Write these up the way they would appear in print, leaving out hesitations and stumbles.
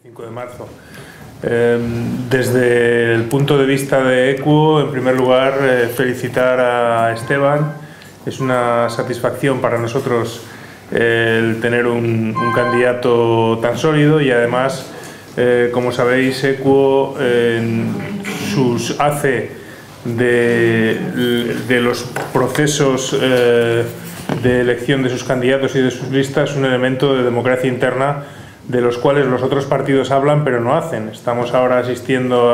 25 de marzo. Desde el punto de vista de Equo, en primer lugar, felicitar a Esteban. Es una satisfacción para nosotros el tener un candidato tan sólido y además, como sabéis, Equo hace de los procesos de elección de sus candidatos y de sus listas un elemento de democracia interna de los cuales los otros partidos hablan pero no hacen. Estamos ahora asistiendo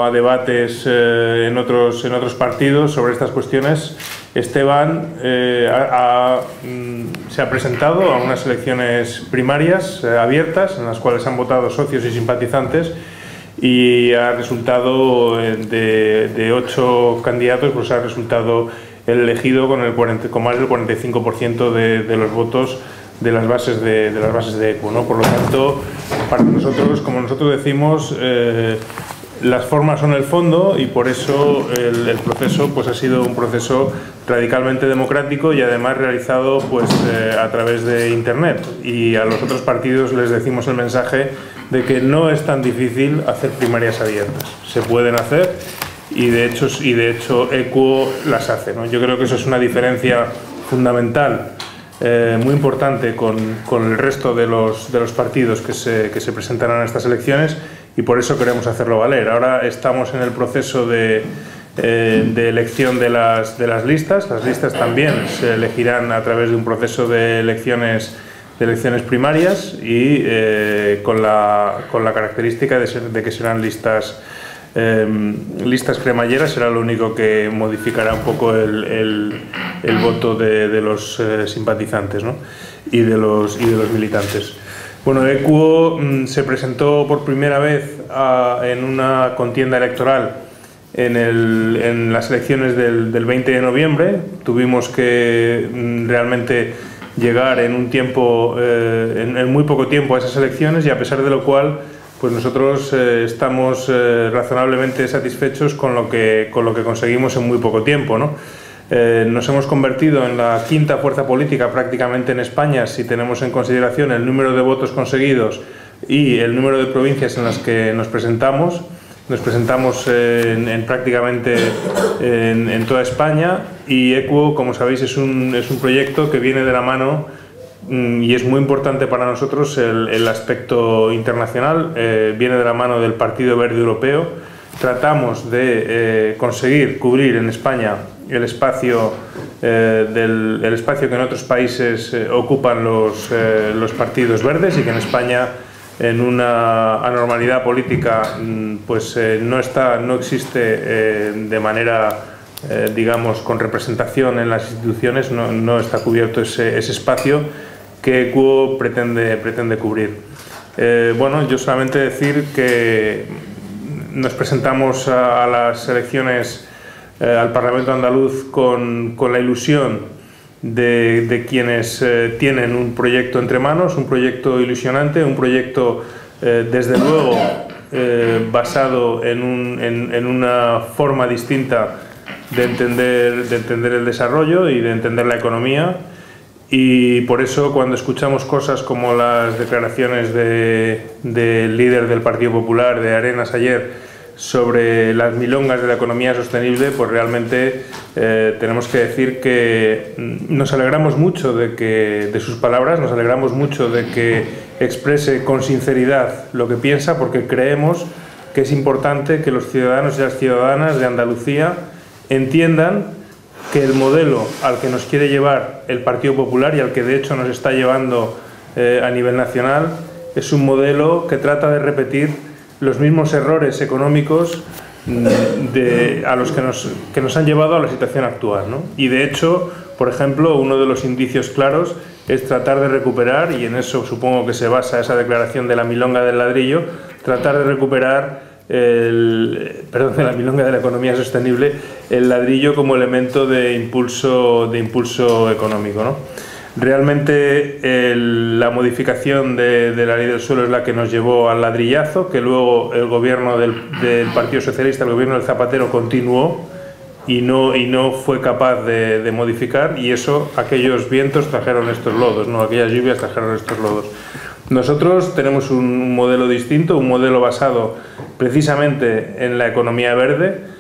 a debates en otros partidos sobre estas cuestiones. Esteban se ha presentado a unas elecciones primarias abiertas en las cuales han votado socios y simpatizantes y ha resultado de 8 candidatos, pues ha resultado el elegido con más del 45% de los votos de las bases de Equo, ¿no? Por lo tanto, para nosotros, como nosotros decimos, las formas son el fondo y por eso el proceso pues ha sido un proceso radicalmente democrático y además realizado pues a través de Internet. Y a los otros partidos les decimos el mensaje de que no es tan difícil hacer primarias abiertas. Se pueden hacer y de hecho Equo las hace, ¿no? Yo creo que eso es una diferencia fundamental, muy importante con el resto de los partidos que se presentarán a estas elecciones y por eso queremos hacerlo valer. Ahora estamos en el proceso de elección de las listas. Las listas también se elegirán a través de un proceso de elecciones primarias y con la característica de que serán listas cremalleras. Será lo único que modificará un poco el voto de los simpatizantes, ¿no? y de los militantes. Bueno, Equo se presentó por primera vez en una contienda electoral en las elecciones del 20 de noviembre. Tuvimos que realmente llegar en muy poco tiempo a esas elecciones y a pesar de lo cual pues nosotros estamos razonablemente satisfechos con lo que conseguimos en muy poco tiempo, ¿no? Nos hemos convertido en la quinta fuerza política prácticamente en España si tenemos en consideración el número de votos conseguidos y el número de provincias en las que nos presentamos. Nos presentamos prácticamente en toda España y Equo, como sabéis, es un proyecto que viene de la mano y es muy importante para nosotros el aspecto internacional, viene de la mano del Partido Verde Europeo. Tratamos de conseguir cubrir en España el espacio que en otros países ocupan los partidos verdes y que en España, en una anormalidad política, pues no existe de manera digamos con representación en las instituciones, no está cubierto ese espacio que Equo pretende cubrir. Bueno, yo solamente decir que nos presentamos a las elecciones al Parlamento andaluz con la ilusión de quienes tienen un proyecto entre manos, un proyecto ilusionante, un proyecto desde luego basado en una forma distinta de entender el desarrollo y de entender la economía. Y por eso cuando escuchamos cosas como las declaraciones del líder del Partido Popular, de Arenas, ayer, sobre las milongas de la economía sostenible, pues realmente tenemos que decir que nos alegramos mucho de sus palabras, nos alegramos mucho de que exprese con sinceridad lo que piensa, porque creemos que es importante que los ciudadanos y las ciudadanas de Andalucía entiendan que el modelo al que nos quiere llevar el Partido Popular y al que de hecho nos está llevando a nivel nacional es un modelo que trata de repetir los mismos errores económicos a los que nos han llevado a la situación actual, ¿no? Y de hecho, por ejemplo, uno de los indicios claros es tratar de recuperar, y en eso supongo que se basa esa declaración de la milonga del ladrillo, tratar de recuperar de la milonga de la economía sostenible, el ladrillo como elemento de impulso económico, ¿no? Realmente la modificación de la ley del suelo es la que nos llevó al ladrillazo, que luego el gobierno del Partido Socialista, el gobierno del Zapatero, continuó y no fue capaz de modificar, y eso, aquellos vientos trajeron estos lodos, ¿no? Aquellas lluvias trajeron estos lodos. Nosotros tenemos un modelo distinto, un modelo basado precisamente en la economía verde.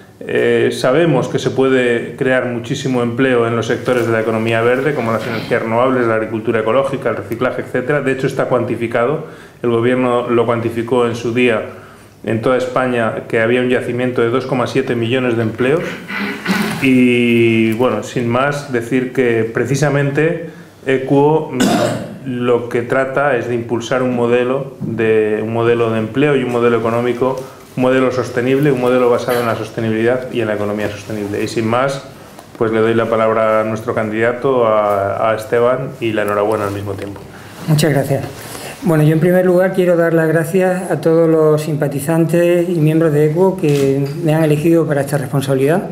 Sabemos que se puede crear muchísimo empleo en los sectores de la economía verde, como las energías renovables, la agricultura ecológica, el reciclaje, etcétera. De hecho, está cuantificado. El Gobierno lo cuantificó en su día en toda España, que había un yacimiento de 2,7 millones de empleos. Y bueno, sin más, decir que precisamente Equo lo que trata es de impulsar un modelo de empleo y un modelo económico, un modelo sostenible, un modelo basado en la sostenibilidad y en la economía sostenible. Y sin más, pues le doy la palabra a nuestro candidato, a Esteban, y la enhorabuena al mismo tiempo. Muchas gracias. Bueno, yo en primer lugar quiero dar las gracias a todos los simpatizantes y miembros de Equo que me han elegido para esta responsabilidad,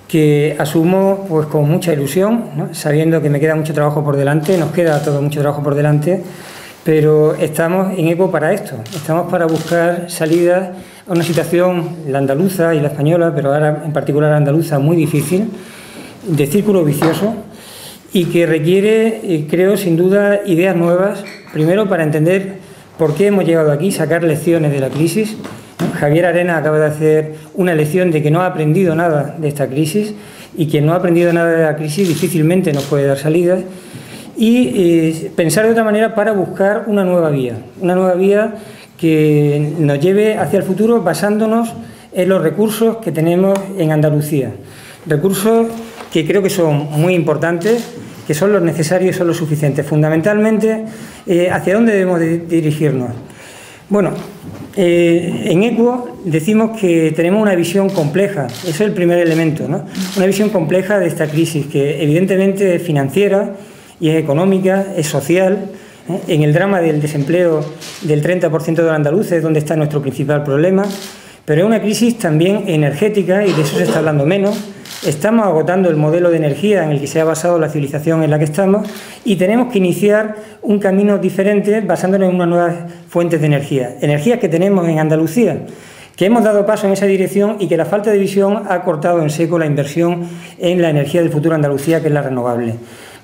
que asumo pues con mucha ilusión, ¿no? Sabiendo que me queda mucho trabajo por delante, nos queda a todos mucho trabajo por delante, pero estamos en Equo para esto, estamos para buscar salidas a una situación, la andaluza y la española, pero ahora en particular la andaluza, muy difícil, de círculo vicioso, y que requiere, creo, sin duda, ideas nuevas, primero para entender por qué hemos llegado aquí, sacar lecciones de la crisis. Javier Arenas acaba de hacer una lección de que no ha aprendido nada de esta crisis, y quien no ha aprendido nada de la crisis difícilmente nos puede dar salidas, y pensar de otra manera para buscar una nueva vía que nos lleve hacia el futuro basándonos en los recursos que tenemos en Andalucía. Recursos que creo que son muy importantes, que son los necesarios y son los suficientes. Fundamentalmente, ¿hacia dónde debemos dirigirnos? Bueno, en Equo decimos que tenemos una visión compleja, ese es el primer elemento, ¿no? Una visión compleja de esta crisis, que evidentemente es financiera y es económica, es social. En el drama del desempleo del 30% de los andaluces es donde está nuestro principal problema, pero es una crisis también energética, y de eso se está hablando menos. Estamos agotando el modelo de energía en el que se ha basado la civilización en la que estamos, y tenemos que iniciar un camino diferente basándonos en unas nuevas fuentes de energía. Energías que tenemos en Andalucía, que hemos dado paso en esa dirección y que la falta de visión ha cortado en seco la inversión en la energía del futuro Andalucía, que es la renovable.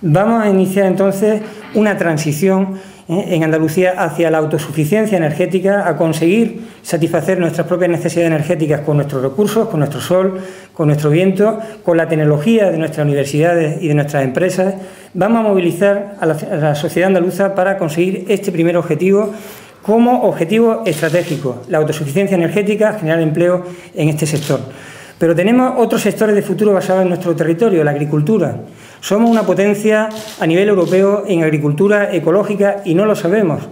Vamos a iniciar entonces una transición en Andalucía hacia la autosuficiencia energética, a conseguir satisfacer nuestras propias necesidades energéticas con nuestros recursos, con nuestro sol, con nuestro viento, con la tecnología de nuestras universidades y de nuestras empresas. Vamos a movilizar a la sociedad andaluza para conseguir este primer objetivo como objetivo estratégico, la autosuficiencia energética, generar empleo en este sector. Pero tenemos otros sectores de futuro basados en nuestro territorio, la agricultura. Somos una potencia a nivel europeo en agricultura ecológica y no lo sabemos.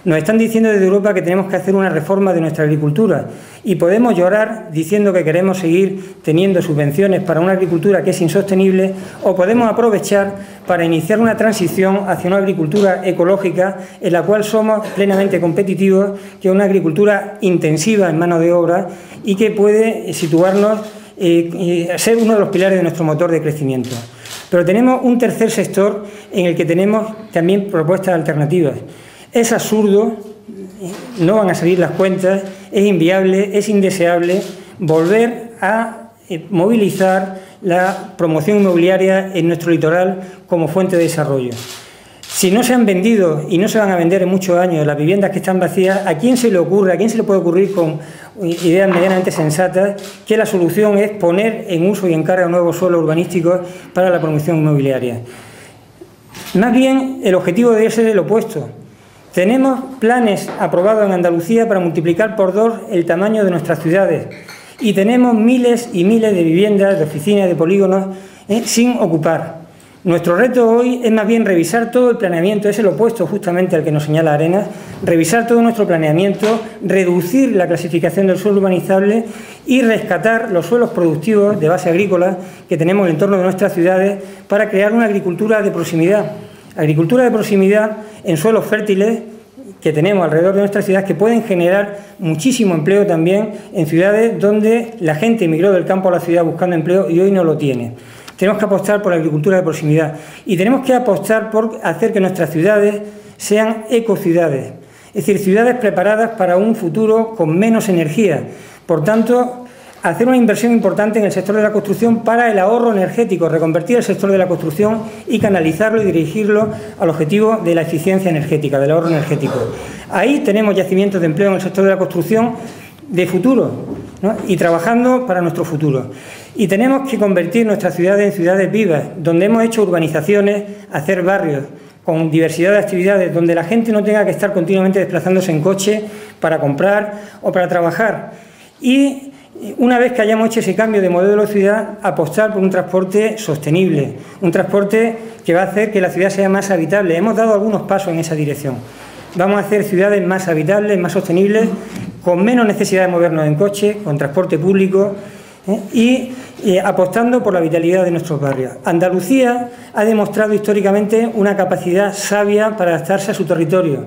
Nos están diciendo desde Europa que tenemos que hacer una reforma de nuestra agricultura, y podemos llorar diciendo que queremos seguir teniendo subvenciones para una agricultura que es insostenible, o podemos aprovechar para iniciar una transición hacia una agricultura ecológica en la cual somos plenamente competitivos, que es una agricultura intensiva en mano de obra y que puede situarnos a ser uno de los pilares de nuestro motor de crecimiento. Pero tenemos un tercer sector en el que tenemos también propuestas alternativas. Es absurdo, no van a salir las cuentas, es inviable, es indeseable volver a movilizar la promoción inmobiliaria en nuestro litoral como fuente de desarrollo. Si no se han vendido y no se van a vender en muchos años las viviendas que están vacías, ¿a quién se le ocurre, a quién se le puede ocurrir con ideas medianamente sensatas que la solución es poner en uso y en carga nuevos suelos urbanísticos para la promoción inmobiliaria? Más bien, el objetivo debe ser el opuesto. Tenemos planes aprobados en Andalucía para multiplicar por 2 el tamaño de nuestras ciudades, y tenemos miles y miles de viviendas, de oficinas, de polígonos sin ocupar. Nuestro reto hoy es más bien revisar todo el planeamiento, es el opuesto justamente al que nos señala Arenas, revisar todo nuestro planeamiento, reducir la clasificación del suelo urbanizable y rescatar los suelos productivos de base agrícola que tenemos en el entorno de nuestras ciudades para crear una agricultura de proximidad. Agricultura de proximidad en suelos fértiles que tenemos alrededor de nuestras ciudades, que pueden generar muchísimo empleo también en ciudades donde la gente emigró del campo a la ciudad buscando empleo y hoy no lo tiene. Tenemos que apostar por la agricultura de proximidad y tenemos que apostar por hacer que nuestras ciudades sean ecociudades, es decir, ciudades preparadas para un futuro con menos energía. Por tanto, hacer una inversión importante en el sector de la construcción para el ahorro energético, reconvertir el sector de la construcción y canalizarlo y dirigirlo al objetivo de la eficiencia energética, del ahorro energético. Ahí tenemos yacimientos de empleo en el sector de la construcción de futuro, ¿no? Y trabajando para nuestro futuro. Y tenemos que convertir nuestras ciudades en ciudades vivas, donde hemos hecho urbanizaciones, hacer barrios con diversidad de actividades, donde la gente no tenga que estar continuamente desplazándose en coche para comprar o para trabajar. Y una vez que hayamos hecho ese cambio de modelo de ciudad, apostar por un transporte sostenible, un transporte que va a hacer que la ciudad sea más habitable. Hemos dado algunos pasos en esa dirección. Vamos a hacer ciudades más habitables, más sostenibles, con menos necesidad de movernos en coche, con transporte público y apostando por la vitalidad de nuestros barrios. Andalucía ha demostrado históricamente una capacidad sabia para adaptarse a su territorio.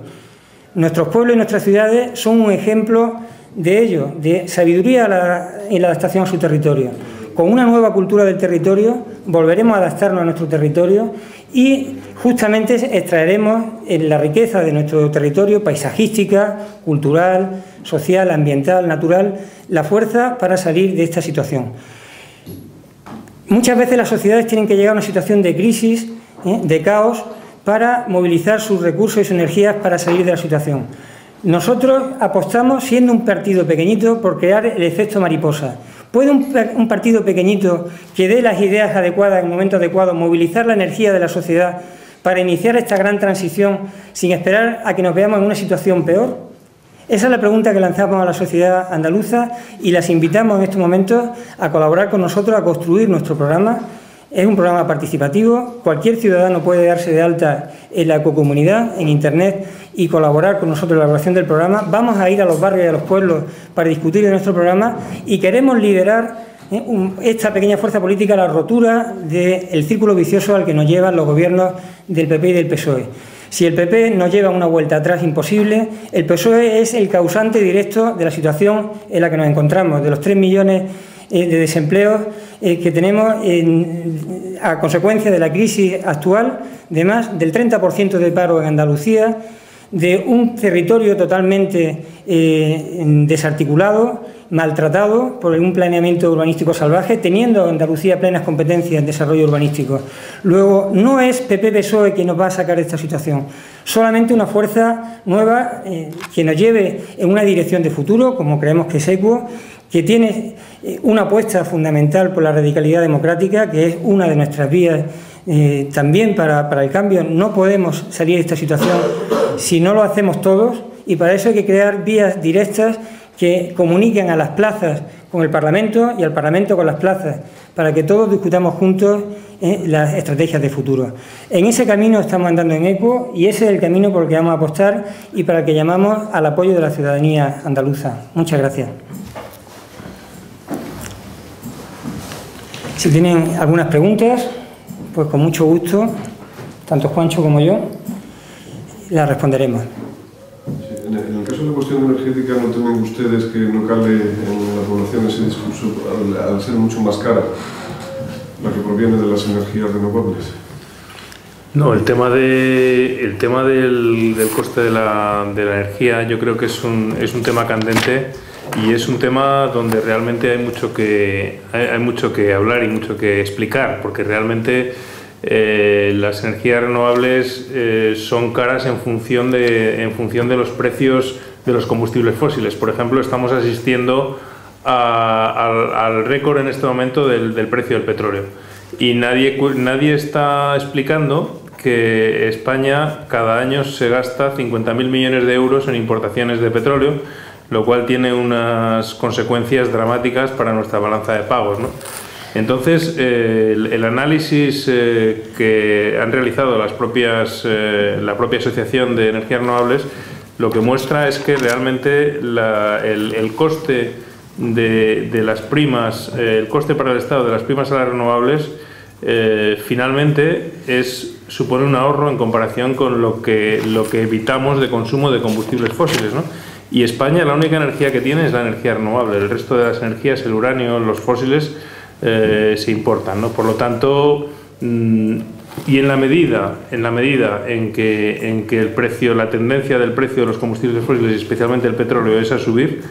Nuestros pueblos y nuestras ciudades son un ejemplo de ello, de sabiduría en la adaptación a su territorio. Con una nueva cultura del territorio volveremos a adaptarnos a nuestro territorio y justamente extraeremos la riqueza de nuestro territorio paisajística, cultural, social, ambiental, natural, la fuerza para salir de esta situación. Muchas veces las sociedades tienen que llegar a una situación de crisis, de caos, para movilizar sus recursos y sus energías para salir de la situación. Nosotros apostamos, siendo un partido pequeñito, por crear el efecto mariposa. ¿Puede un partido pequeñito que dé las ideas adecuadas en el momento adecuado movilizar la energía de la sociedad para iniciar esta gran transición sin esperar a que nos veamos en una situación peor? Esa es la pregunta que lanzamos a la sociedad andaluza y las invitamos en estos momentos a colaborar con nosotros a construir nuestro programa. Es un programa participativo, cualquier ciudadano puede darse de alta en la ecocomunidad, en Internet, y colaborar con nosotros en la elaboración del programa. Vamos a ir a los barrios y a los pueblos para discutir de nuestro programa y queremos liderar esta pequeña fuerza política a la rotura del círculo vicioso al que nos llevan los gobiernos del PP y del PSOE. Si el PP nos lleva una vuelta atrás imposible, el PSOE es el causante directo de la situación en la que nos encontramos, de los 3 millones de desempleos que tenemos a consecuencia de la crisis actual, de más del 30% de paro en Andalucía, de un territorio totalmente desarticulado, maltratado por un planeamiento urbanístico salvaje, teniendo Andalucía plenas competencias en desarrollo urbanístico. Luego, no es PP-PSOE quien nos va a sacar de esta situación, solamente una fuerza nueva que nos lleve en una dirección de futuro, como creemos que es ECUO, que tiene una apuesta fundamental por la radicalidad democrática, que es una de nuestras vías también para el cambio. No podemos salir de esta situación si no lo hacemos todos, y para eso hay que crear vías directas que comuniquen a las plazas con el Parlamento y al Parlamento con las plazas, para que todos discutamos juntos las estrategias de futuro. En ese camino estamos andando en ECUO y ese es el camino por el que vamos a apostar y para el que llamamos al apoyo de la ciudadanía andaluza. Muchas gracias. Si tienen algunas preguntas, pues con mucho gusto, tanto Juancho como yo, las responderemos. Sí, en el caso de la cuestión energética, ¿no temen ustedes que no cale en la población ese discurso al ser mucho más cara la que proviene de las energías renovables? No, el tema del coste de la energía yo creo que es un tema candente y es un tema donde realmente hay mucho que hablar y mucho que explicar, porque realmente las energías renovables son caras en función de los precios de los combustibles fósiles. Por ejemplo, estamos asistiendo al récord en este momento del precio del petróleo y nadie está explicando que España cada año se gasta 50.000 millones de euros en importaciones de petróleo, lo cual tiene unas consecuencias dramáticas para nuestra balanza de pagos, ¿no? Entonces, el análisis que han realizado la propia Asociación de Energías Renovables lo que muestra es que realmente el coste de las primas, el coste para el Estado de las primas a las renovables, finalmente supone un ahorro en comparación con lo que evitamos de consumo de combustibles fósiles, ¿no? Y España la única energía que tiene es la energía renovable, el resto de las energías, el uranio, los fósiles, se importan, ¿no? Por lo tanto, y en la medida en que el precio, la tendencia del precio de los combustibles fósiles y especialmente el petróleo es a subir,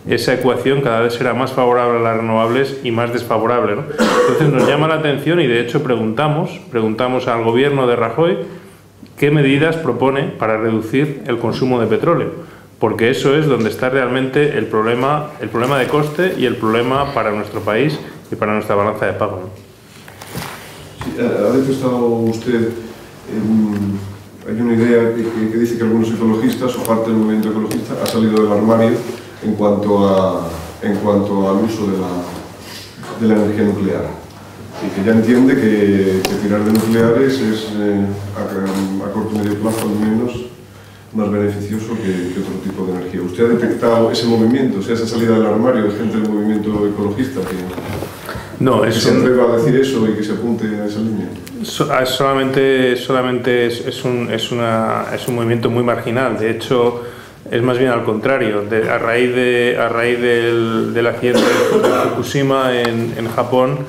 esa ecuación cada vez será más favorable a las renovables y más desfavorable, ¿no? Entonces nos llama la atención y de hecho preguntamos al gobierno de Rajoy qué medidas propone para reducir el consumo de petróleo, porque eso es donde está realmente el problema de coste y el problema para nuestro país y para nuestra balanza de pago, ¿no? Sí, ha detestado usted, hay una idea que dice que algunos ecologistas o parte del movimiento ecologista ha salido del armario en cuanto al uso de la energía nuclear, y que ya entiende que tirar de nucleares es a corto y medio plazo al menos más beneficioso que otro tipo de energía. ¿Usted ha detectado ese movimiento, o sea, esa salida del armario de gente del movimiento ecologista que se atreva a decir eso y que se apunte a esa línea? Solamente es un movimiento muy marginal. De hecho, es más bien al contrario. A raíz del accidente de Fukushima en Japón,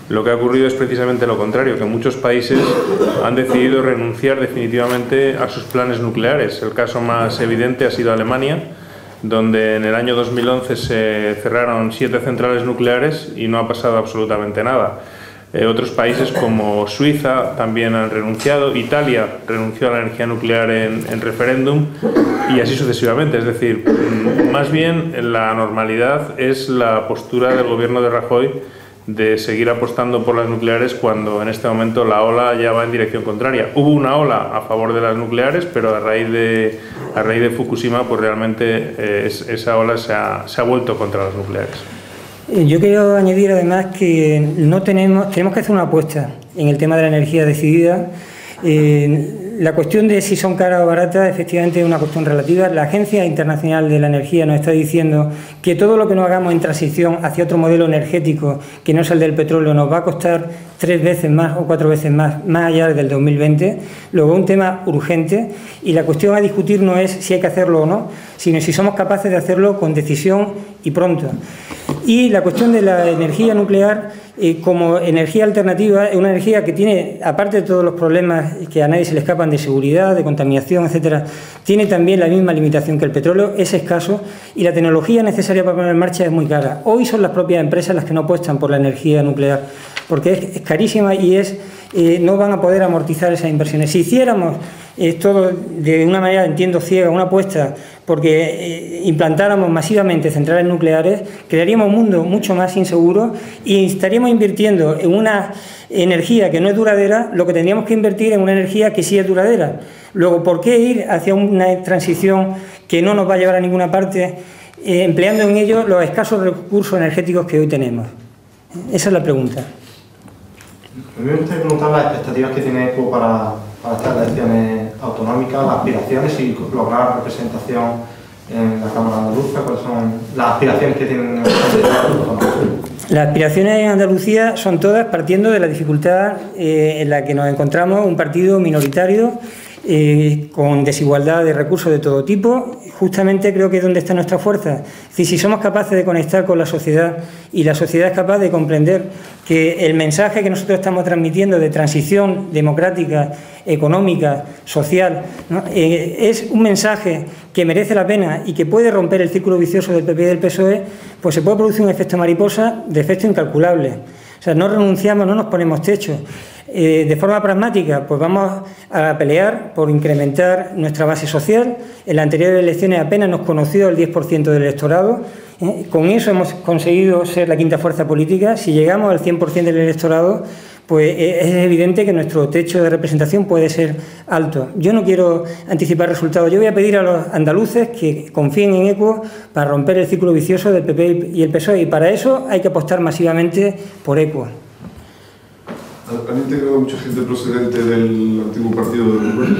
lo que ha ocurrido es precisamente lo contrario, que muchos países han decidido renunciar definitivamente a sus planes nucleares. El caso más evidente ha sido Alemania, donde en el año 2011 se cerraron 7 centrales nucleares y no ha pasado absolutamente nada. Otros países como Suiza también han renunciado, Italia renunció a la energía nuclear en referéndum y así sucesivamente. Es decir, más bien la normalidad es la postura del gobierno de Rajoy de seguir apostando por las nucleares cuando en este momento la ola ya va en dirección contraria. Hubo una ola a favor de las nucleares, pero a raíz de Fukushima, pues realmente esa ola se ha vuelto contra las nucleares. Yo quiero añadir además que tenemos que hacer una apuesta en el tema de la energía decidida. La cuestión de si son caras o baratas efectivamente es una cuestión relativa. La Agencia Internacional de la Energía nos está diciendo que todo lo que nos hagamos en transición hacia otro modelo energético que no es el del petróleo nos va a costar 3 veces más o 4 veces más allá del 2020. Luego es un tema urgente y la cuestión a discutir no es si hay que hacerlo o no, sino si somos capaces de hacerlo con decisión y pronto. Y la cuestión de la energía nuclear como energía alternativa es una energía que tiene, aparte de todos los problemas que a nadie se le escapan de seguridad, de contaminación, etcétera, tiene también la misma limitación que el petróleo, es escaso y la tecnología necesaria para poner en marcha es muy cara. Hoy son las propias empresas las que no apuestan por la energía nuclear porque es carísima y no van a poder amortizar esas inversiones. Si hiciéramos todo de una manera, entiendo, ciega, una apuesta porque implantáramos masivamente centrales nucleares, crearíamos un mundo mucho más inseguro y estaríamos invirtiendo en una energía que no es duradera lo que tendríamos que invertir en una energía que sí es duradera. Luego, ¿por qué ir hacia una transición que no nos va a llevar a ninguna parte empleando en ello los escasos recursos energéticos que hoy tenemos? Esa es la pregunta. A mí me gustaría preguntar las expectativas que tiene ECUO para estas elecciones autonómicas, las aspiraciones y lograr representación en la Cámara Andaluza. ¿Cuáles son las aspiraciones que tienen? Las aspiraciones en Andalucía son todas partiendo de la dificultad en la que nos encontramos, un partido minoritario con desigualdad de recursos de todo tipo. Justamente creo que es donde está nuestra fuerza. Es decir, si somos capaces de conectar con la sociedad y la sociedad es capaz de comprender que el mensaje que nosotros estamos transmitiendo de transición democrática, económica, social, ¿no? Es un mensaje que merece la pena y que puede romper el círculo vicioso del PP y del PSOE, pues se puede producir un efecto mariposa de efecto incalculable. O sea, no renunciamos, no nos ponemos techo. De forma pragmática, pues vamos a pelear por incrementar nuestra base social. En las anteriores elecciones apenas nos conoció el 10% del electorado. Con eso hemos conseguido ser la quinta fuerza política. Si llegamos al 100% del electorado, pues es evidente que nuestro techo de representación puede ser alto. Yo no quiero anticipar resultados. Yo voy a pedir a los andaluces que confíen en ECUO para romper el círculo vicioso del PP y el PSOE. Y para eso hay que apostar masivamente por ECUO. ¿Han integrado mucha gente procedente del antiguo partido del gobierno?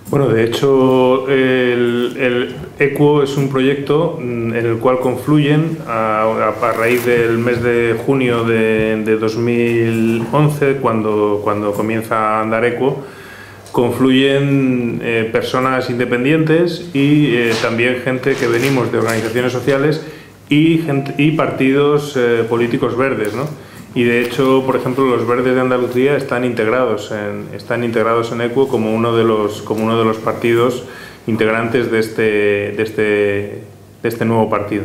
Bueno, de hecho, el ECUO es un proyecto en el cual confluyen, a raíz del mes de junio de 2011, cuando comienza a andar ECUO, confluyen personas independientes y también gente que venimos de organizaciones sociales y partidos políticos verdes, ¿no? Y de hecho, por ejemplo, los verdes de Andalucía están integrados en ECUO como uno de los partidos integrantes de este nuevo partido.